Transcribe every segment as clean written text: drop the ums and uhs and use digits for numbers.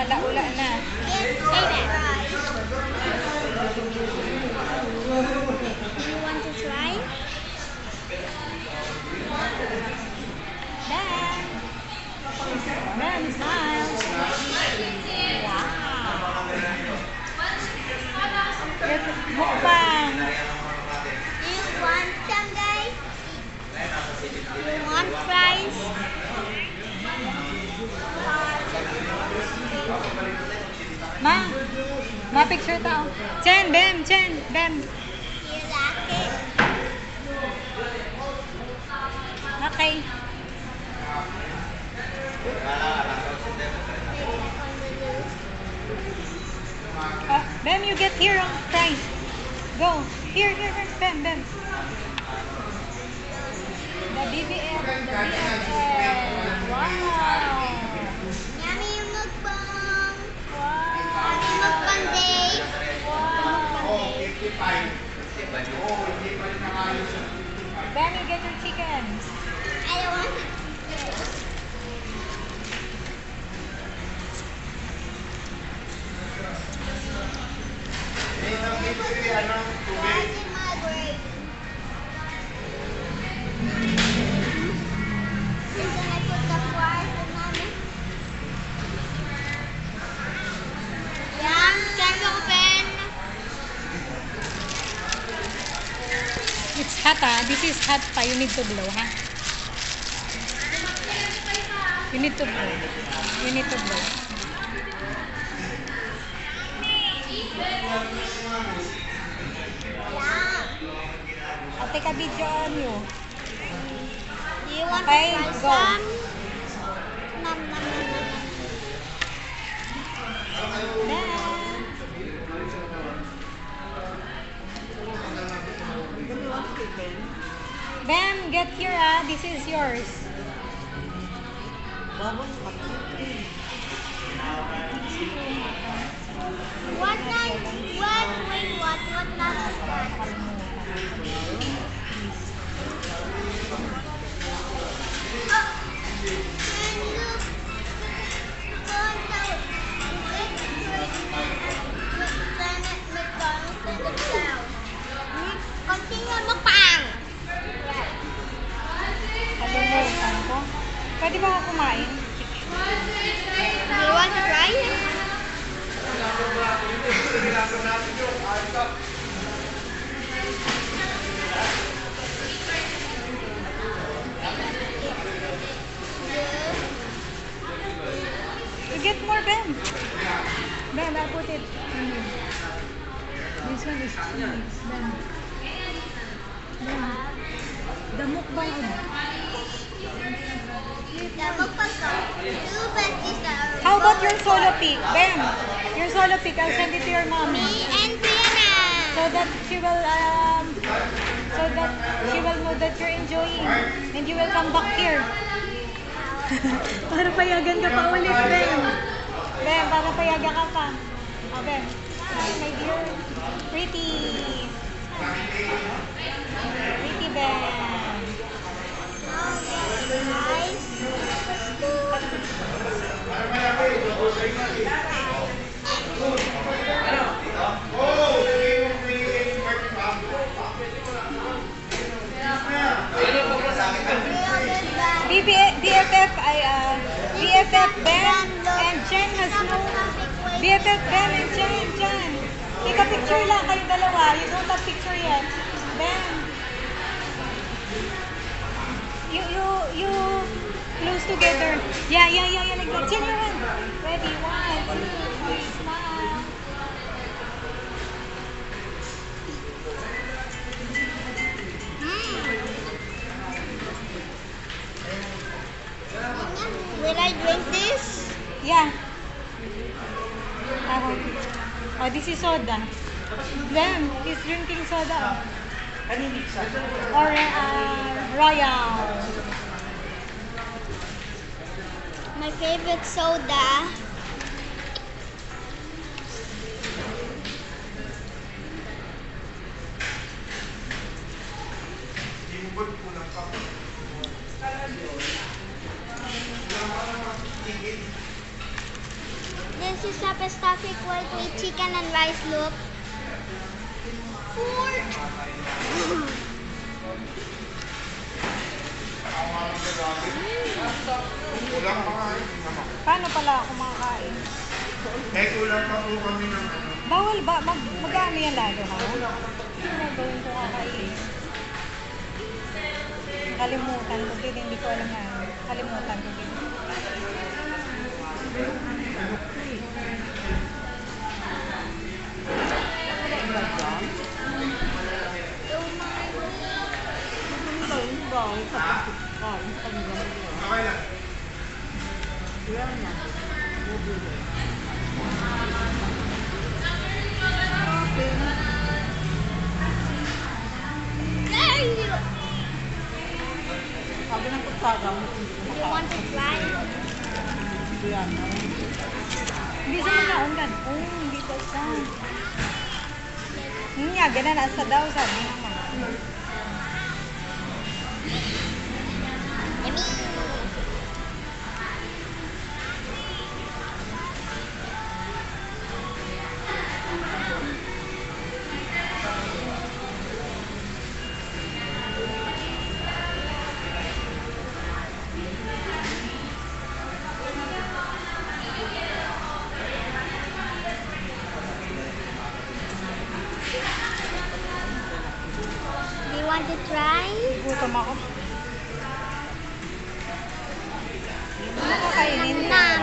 Alaula na. You want to try? Ben! Ben, smile! Wow! Mukbang! Do you want some, guys? You want fries? Ma picture tao. Chen, Bem, Chen, Bem. You like it? Okay. Bem, you get here on fries. Go. Here, Bem, Bem. The BBF, the BFF. Wow. Yummy yung mukbang. Wow. Yummy mukbang day. Wow. Bem, you get your chicken. I don't want it. What's in my grade? And then I put the fries in mommy. Yan, check open. It's hot, ah. This is hot pa. You need to blow, ha? You need to blow. You need to blow. Yeah. I'll take a video on you. Do you want Okay, to try go. some? Nom, nom, nom, nom, nom. Bam, get here, ah. This is yours. What time? Wait, what time is that? Continue mukbang. Kalulukan ko. Pwede ba ako kumain? Do you want to try it? You get more, Bam. Bam, I'll put it. This one is cheese. Bam. Bam. The mukbang. The mukbang ko. Two besties are How about your solo pic? Bam. Your solo pic, I'll send it to your mommy. me and Brianna. So that she will know that you're enjoying and you will come back here. Para payagan ka pa ulit, Ben. Ben, para payagan ka pa. Oh, Ben. Hi, my dear. Pretty. Pretty, Ben. Guys. BFF, BFF Ben and Jen has no... BFF Ben and Jen. Take a picture lang kayong dalawa. You don't have picture yet. Ben. You close together. Yeah, like that. Jen, your hand. Ready, 1, 2, 3, smile. Will I drink this? Yeah. Oh, this is soda. Then, he's drinking soda. Or Royal. My favorite soda. This this is a pasta quick with chicken and rice look. Fork. Paano pala ako makakain? Eh, kulang pa po kami ng Bawal ba? Mag-ano yan lalo ha? Ano gawin ko kakain? Kalimutan ko din, hindi ko alam na. Kalimutan ko din. Okay lang. There you. Sabi ng pusaga mo, You want to try? hindi sa mga naundan. Oh, hindi pa siya. Nga, ganun asa daw, sabi naman. Do you want to try? Gutom ako. Ano kakainin ko? Nam.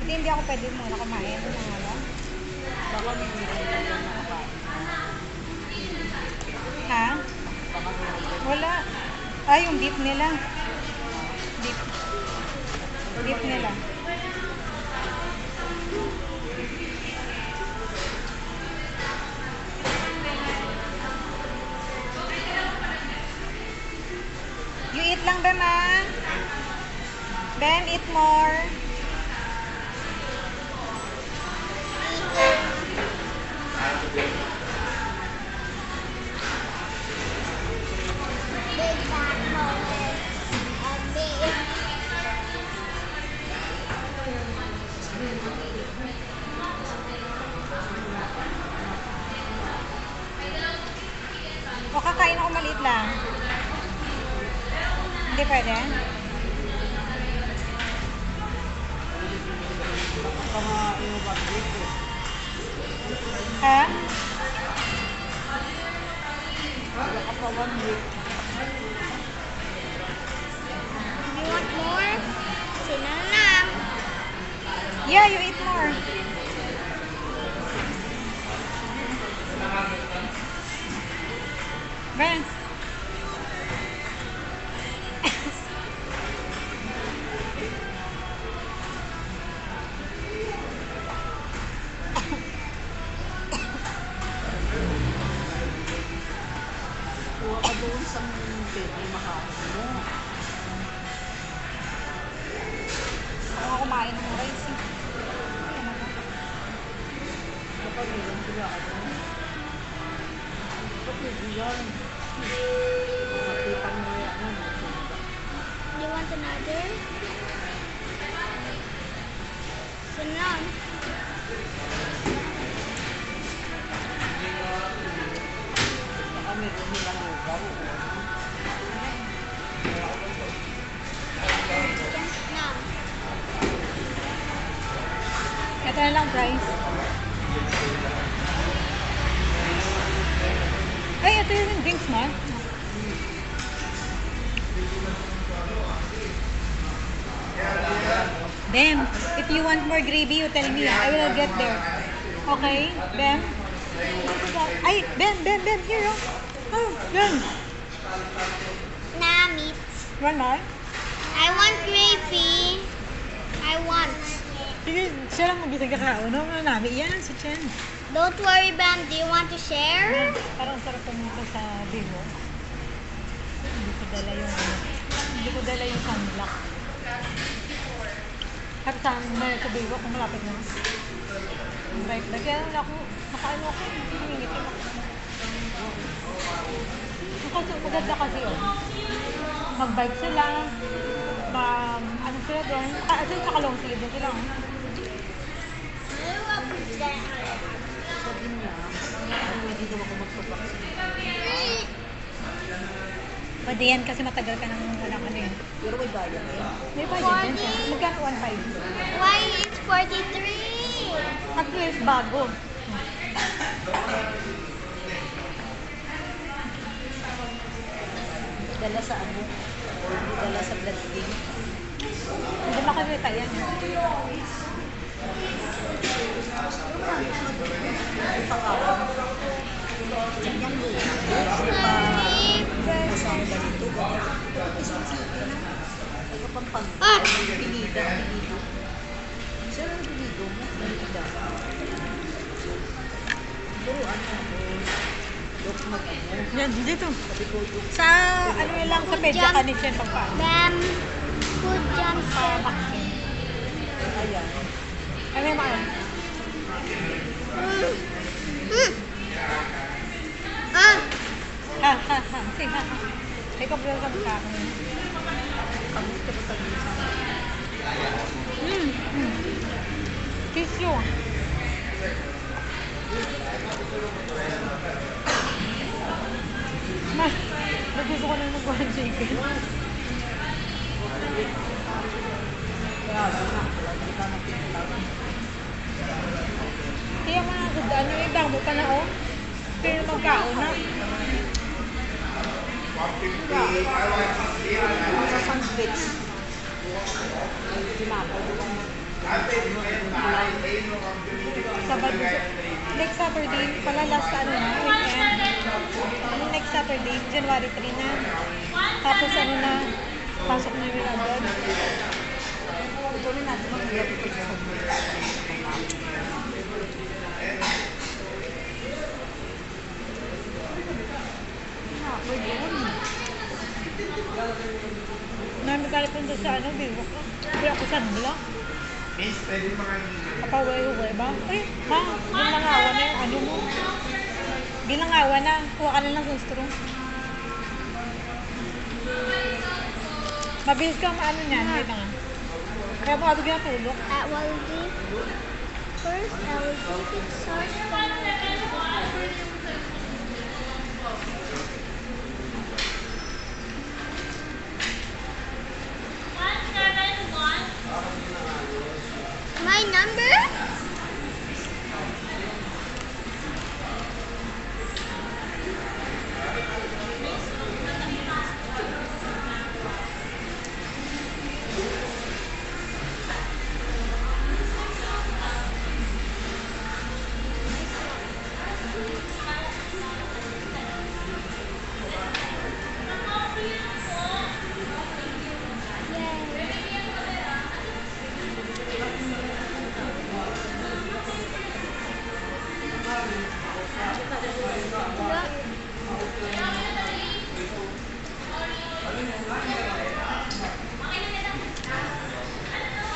Hindi ako pwede muna kumain. Ha? Wala. Ay, yung beef nila. Beef. Beef nila. You eat lang, Bem, ah. Bem, eat more. Big fat moment. A big. O kakain ako maliit lang. Hindi pwede? Ha? You want more? Sinanam. Yeah, you eat more. Ben. Kuha ka doon sa baby makain mo. Ako kumain ng rice. Baka meron sila ano. Kapag yan. Makikita mo yan. Do you want another? Sinan. Baka meron nilang lugaw. Nam. Ito na lang rice. Ay, ito yung drinks mo. Bem, if you want more gravy, you tell me. I will get there. Okay, Bem? Ay, Bem, here. Oh, Bem. Nam eat. One more? I want gravy. I want. Sige, siya lang mag-isang kakao. No, namin. Yan, si Chen. Don't worry, Bam. Do you want to share? Parang sarap pumunta sa Bigo. Hindi ko dala yung sunblock. At sa Bigo, kung malapit na. Right na. Kaya ako, nakaano ako, hingingit ako. Maganda kasi yun. Mag-bike sila. ano sila doon? Kasi naka-long sleeve din sila. Sabi niya, pwede daw ako magpapaksin. Pwede yan kasi matagal ka nang walang ano yun. Pero may bayad eh. May budget din siya. Magkano 1.5? Why it's 43? At least bago. Dala sa ano? Dala sa blood bank. Hindi makakita yan. Ay, pakawan. Diyan yan eh. Kasi pa, kasama ganito. Isang city na. Ay, kapang pinida. Sir, ano pinido mo? Pinida. Pero ano ako? Dok mag-ano. Yan, dito. Sabi ko, Dok, Sa ano yun lang sa pedya kanis yan pagpaano. Bam. Food jam sir. ayan. Ano yung mga? Ah. Ha, ha, ha. Sige, ha, ha. Ikaw pala sa mukha ko. Kamusta ba sa minsan? Tissue. Ma, gusto ko na mag-one chicken. Kaya, hindi ka nakikita. Kaya mga gudaan yung ibang mo pa na oh. Pero magkaon na. Sa sandwich. Ginagawa doon. Sabado. Next Saturday, pala last ano na, weekend. Ano next Saturday, January 3 na. Tapos ano na, pasok na yung agad. Ito rin natin mag-ilapit ko sa sandwich. Ako yun. Nami ka punta sa ano, bigo ko. Kaya ako sandla. Miss, pwede makahingin. Kapaway-uway ba? Eh, ha? Gilangawa na yung ano mo. Gilangawa na. Kuha ka na lang sustro. Mabilis ka maano niyan. Wait lang. Kaya mo abig na tulog. That will be first. I will keep it source from my number?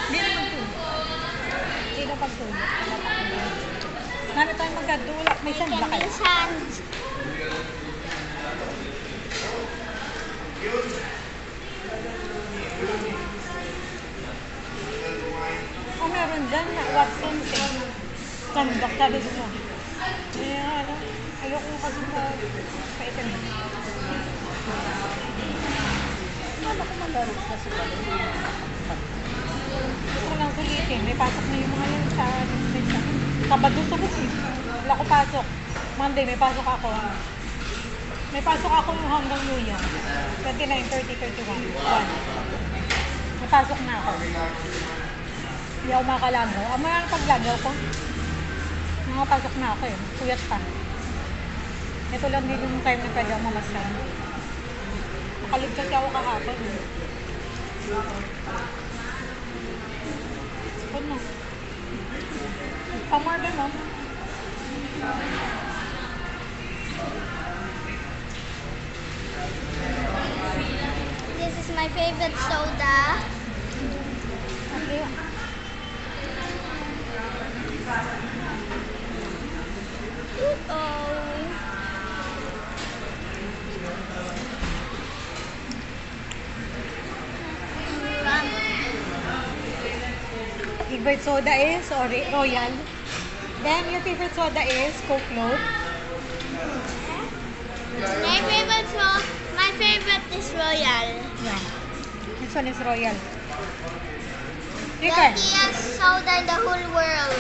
Hindi naman tulog. Hindi na pagtulog. Nami tayo magkadulak. May sandla kayo. Sand. Oh, meron dyan na Watson eh. Sandok sabi ko mo. Eh, ano, ayoko kasi pa-itim. Ano ko maglaro na si Balo? Gusto ko lang sulitin. May pasok na yung mga yun sa Sabado sa bus eh. Wala ko pasok. Monday may pasok ako. May pasok ako yung hanggang New Year. 29, 30, 31. 1. May pasok na ako. Hindi ako makalagaw. Ang mga paglagaw ko. Mga pasok na ako eh. Puyat pa. Ito lang din yung time na pwede ako mamasyal. Nakaligtas ako kahapon. Ano? Pamorgan mo. This is my favorite soda. Okay. Oh. favorite soda is Royal. Then your favorite soda is Coke Float. My favorite is Royal. Yeah. This one is Royal. The Chicken. healthiest soda in the whole world.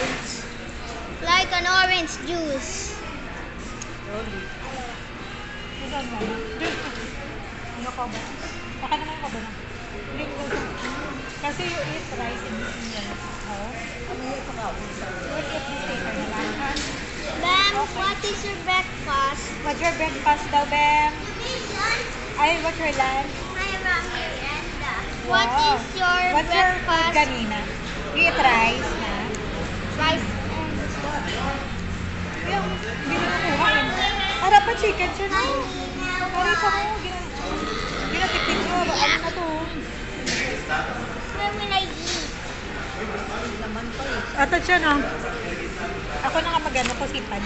Like an orange juice. This one ba? Ano ka ba? Baka naman ka ba na? Hindi ko ba? Kasi you eat rice in this meal. Oh. Ano yung ito nga? You eat this later na lang, ha? Bam, what is your breakfast? What's your breakfast daw, Bem? Ay, what's your lunch? What is your What's your food breakfast? kanina? You eat rice na? Rice Yung, hindi mo nakuha yun. Harap pa chicken siya na. Parita mo, ginatipid mo. Ano na to? Where will I eat? Laman pa eh. Ato siya, no? Ako na nga mag-ano ko, sipan.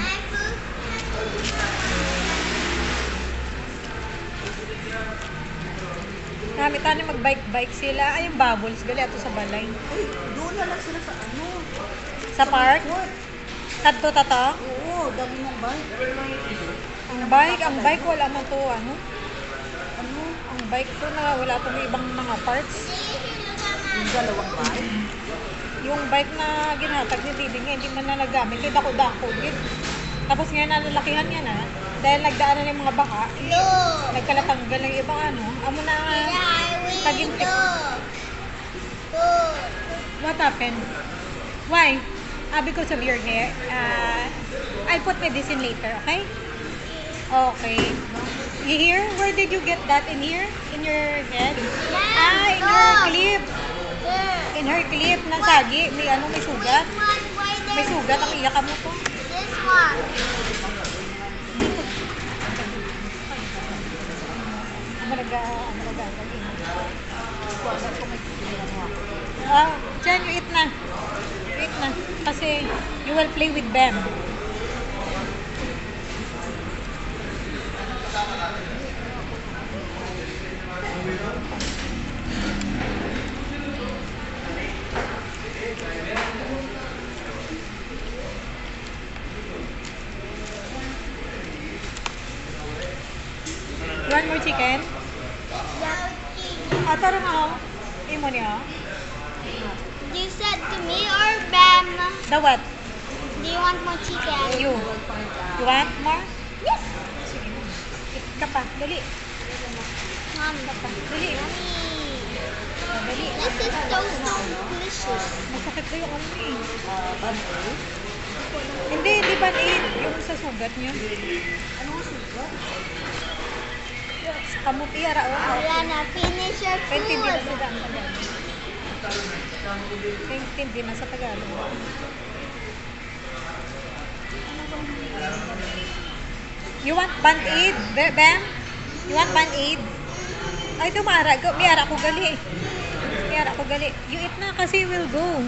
Kami tayo mag-bike-bike sila. Ay, yung bubbles. Gali ato sa balay. Uy, doon na lang sila sa ano. Sa park? Court. Kadto tata? Oo, dami ng bike. Ang bike wala man to, ano? Ano? Ang bike to na wala tong ibang mga parts. Yung dalawang bike. Yung bike na ginhatag ni Didi nga, hindi man na nagamit. Kaya dako-dako din. Tapos ngayon nalalakihan niya na. Dahil nagdaanan ng mga baka, No. nagkalatanggal ng ibang ano. Amo na nga, tagintik. What happened? Why? Because of your hair. I'll put medicine later, okay? Okay. You here? Where did you get that? In here? In your head? Ah, in her clip. In her clip na sagi. May ano, may sugat. May sugat. Ang iyak mo to. This one. Chen, you eat na. You eat na. Kasi you will play with them. You want more chicken? Tara na ako. Imo niya. You said to me or Bam? The what? Do you want more chicken? You. You want more? Yes. Sige na. Eat ka pa. Dali. Mom, Dali. yummy. Dali. This is so delicious. Masakit ba yung ano eh? Band-aid? Hindi ba eat yung sa sugat niya? Ano ang sugat? Sa kamot iyara o. Wala na, finish your Paintindi na food. sa ang Tagalog. Paintindi na sa Tagalog. You want band-aid? Bam? You want band-aid? Ay, dumara. Miyara ko gali. Miyara ko gali. You eat na kasi we'll go.